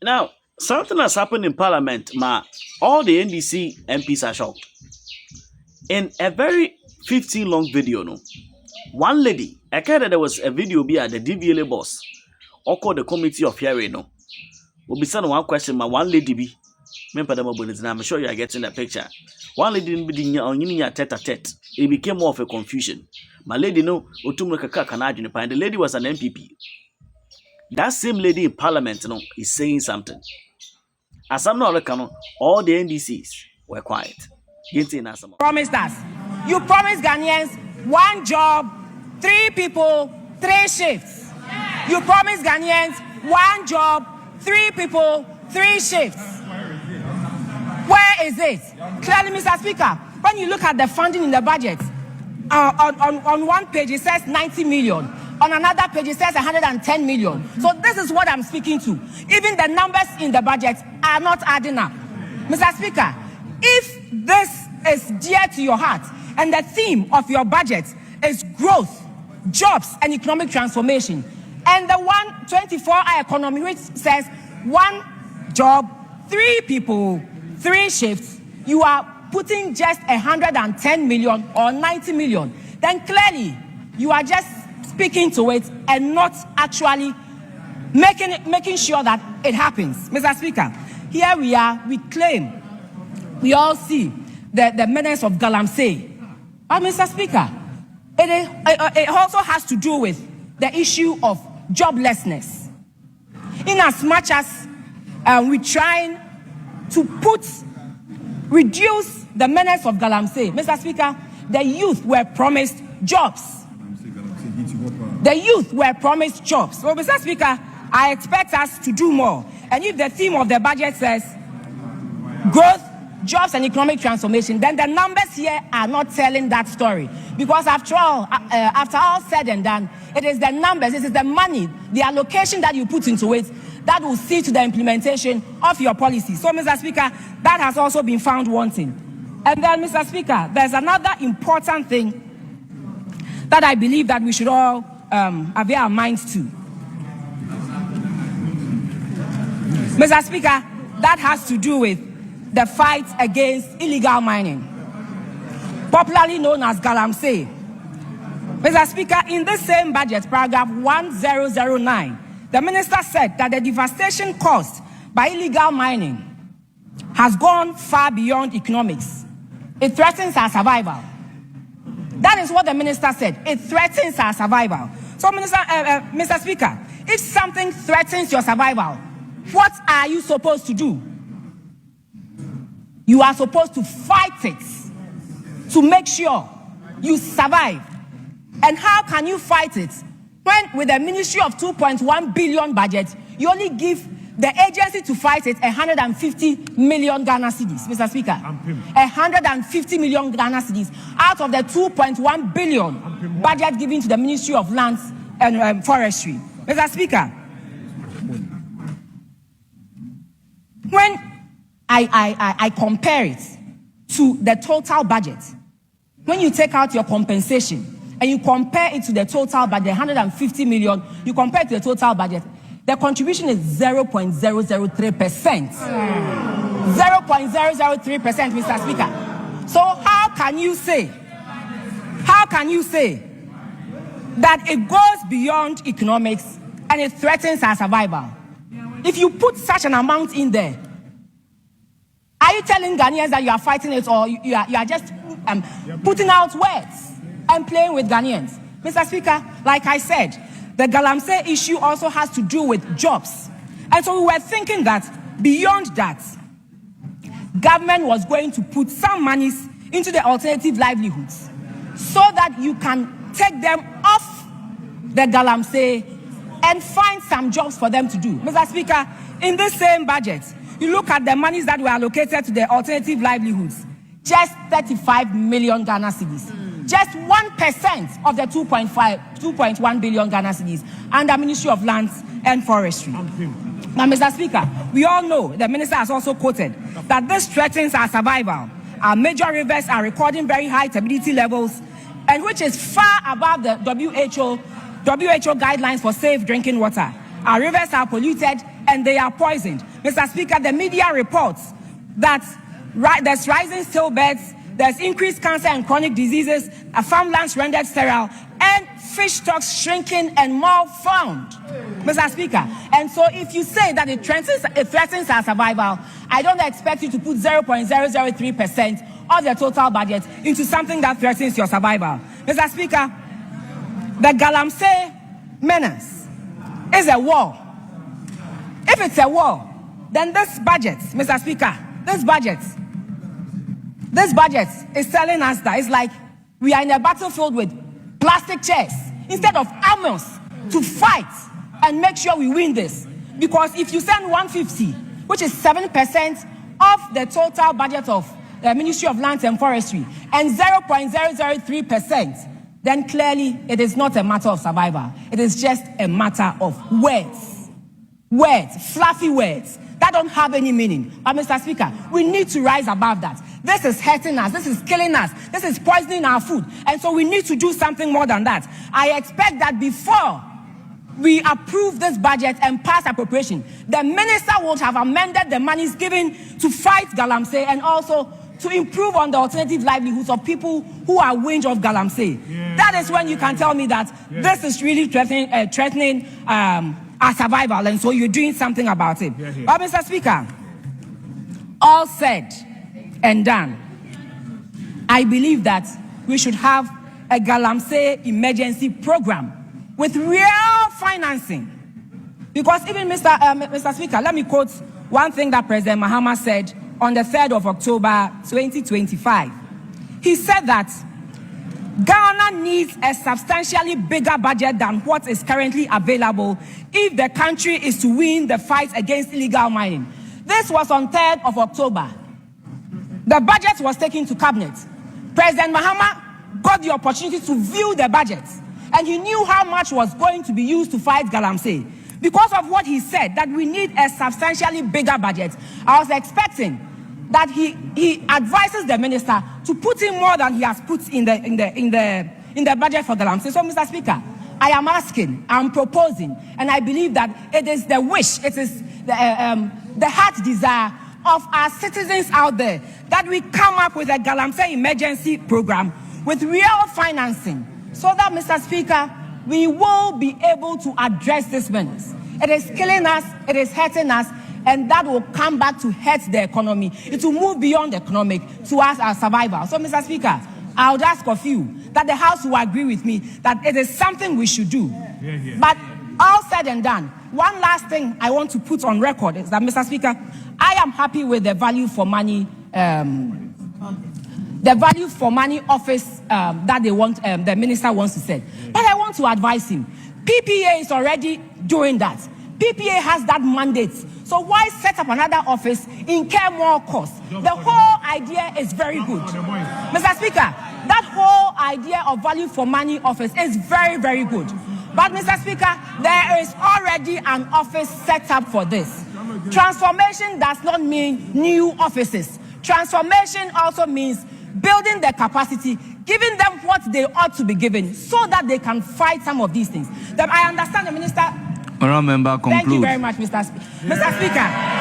Now, something has happened in Parliament, all the NDC MPs are shocked. In a very 15 long video, no, one lady, I care that there was a video be at the DVLA boss, or called the committee of hearing, no. We'll be sending one question, one lady be. I'm sure you are getting the picture. One lady didn't be on tete a tete. It became more of a confusion. My lady no, and the lady was an MPP. That same lady in Parliament, is saying something. As I'm not looking, all the NDCs were quiet. Promised us. You promised Ghanaians 1 job, 3 people, 3 shifts. You promised Ghanaians 1 job, 3 people, 3 shifts. Where is it? Clearly, Mr. Speaker, when you look at the funding in the budget, on one page it says 90 million. On another page it says 110 million. So this is what I'm speaking to. Even the numbers in the budget are not adding up. Mr. Speaker, if this is dear to your heart and the theme of your budget is growth, jobs, and economic transformation, and the 124-hour economy which says 1 job, 3 people, 3 shifts, you are putting just 110 million or 90 million, then clearly you are just speaking to it and not actually making sure that it happens. Mr. Speaker, here we are, we claim, we all see the menace of Galamsey. But Mr. Speaker, it also has to do with the issue of joblessness. In as much as we're trying to reduce the menace of Galamsey, Mr. Speaker, the youth were promised jobs. The youth were promised jobs. So, Mr. Speaker, I expect us to do more. And if the theme of the budget says growth, jobs, and economic transformation, then the numbers here are not telling that story. Because after all said and done, it is the numbers, it is the money, the allocation that you put into it that will see to the implementation of your policy. So, Mr. Speaker, that has also been found wanting. And then, Mr. Speaker, there's another important thing that I believe that we should all avail our minds to. Mr. Speaker, that has to do with the fight against illegal mining, popularly known as Galamsey. Mr. Speaker, in the same budget, paragraph 1009, the minister said that the devastation caused by illegal mining has gone far beyond economics. It threatens our survival. That is what the minister said. It threatens our survival. So, Mr. Speaker, if something threatens your survival, what are you supposed to do? You are supposed to fight it to make sure you survive. And how can you fight it when with a ministry of 2.1 billion budget, you only give the agency to fight it 150 million Ghana cedis, Mr. Speaker? 150 million Ghana cedis out of the 2.1 billion budget given to the Ministry of Lands and Forestry. Mr. Speaker, when I compare it to the total budget, when you take out your compensation and you compare it to the total budget, 150 million, you compare it to the total budget, the contribution is 0.003%. 0.003%, Mr. Speaker. So how can you say that it goes beyond economics and it threatens our survival? If you put such an amount in there, are you telling Ghanaians that you are fighting it, or you are just putting out words and playing with Ghanaians? Mr. Speaker, like I said, the Galamsey issue also has to do with jobs. And so we were thinking that beyond that, government was going to put some monies into the alternative livelihoods so that you can take them off the Galamsey and find some jobs for them to do. Mr. Speaker, in this same budget, you look at the monies that were allocated to the alternative livelihoods, just 35 million Ghana cedis. Just 1% of the 2.1 billion Ghana cedis under Ministry of Lands and Forestry. Now, Mr. Speaker, we all know, the minister has also quoted, that this threatens our survival. Our major rivers are recording very high turbidity levels, and which is far above the WHO guidelines for safe drinking water. Our rivers are polluted and they are poisoned. Mr. Speaker, the media reports that there's rising stillbirths, there's increased cancer and chronic diseases, farmlands rendered sterile, and fish stocks shrinking and malformed, Mr. Speaker. And so if you say that it threatens our survival, I don't expect you to put 0.003% of the total budget into something that threatens your survival. Mr. Speaker, the Galamsey menace is a war. If it's a war, then this budget, Mr. Speaker, this budget is telling us that it's like we are in a battlefield with plastic chairs instead of armors to fight and make sure we win this. Because if you send 150, which is 7% of the total budget of the Ministry of Lands and Forestry, and 0.003%, then clearly it is not a matter of survival. It is just a matter of words. Words, fluffy words that don't have any meaning. But Mr. Speaker, we need to rise above that. This is hurting us. This is killing us. This is poisoning our food. And so we need to do something more than that. I expect that before we approve this budget and pass appropriation, the minister would have amended the monies given to fight Galamsey and also to improve on the alternative livelihoods of people who are wage of Galamsey. That is when you can tell me that this is really threatening our survival, and so you're doing something about it. But Mr. Speaker, all said and done, I believe that we should have a Galamsey emergency program with real financing. Because even Mr. Speaker, let me quote one thing that President Mahama said on the 3rd of October 2025. He said that Ghana needs a substantially bigger budget than what is currently available if the country is to win the fight against illegal mining. This was on 3rd of October. The budget was taken to cabinet. President Mahama got the opportunity to view the budget, and he knew how much was going to be used to fight Galamsey. Because of what he said, that we need a substantially bigger budget, I was expecting that he advises the minister to put in more than he has put in the budget for Galamsey. So, Mr. Speaker, I am asking, I'm proposing, and I believe that it is the wish, it is the heart desire of our citizens out there that we come up with a Galamsey emergency program with real financing, so that, Mr. Speaker, we will be able to address this menace. It is killing us, it is hurting us, and that will come back to hurt the economy. It will move beyond economic to us our survival. So, Mr. Speaker, I would ask of you that the House will agree with me that it is something we should do. But all said and done, one last thing I want to put on record is that, Mr. Speaker, I am happy with the value for money office that they want, the minister wants to set. But I want to advise him. PPA is already doing that. PPA has that mandate. So why set up another office, incur more costs? The whole idea is very good. Mr. Speaker, that whole idea of value for money office is very, very good. But, Mr. Speaker, there is already an office set up for this. Transformation does not mean new offices. Transformation also means building their capacity, giving them what they ought to be given so that they can fight some of these things. Then I understand the minister. Honourable Member, conclude. Thank you very much, Mr. Speaker.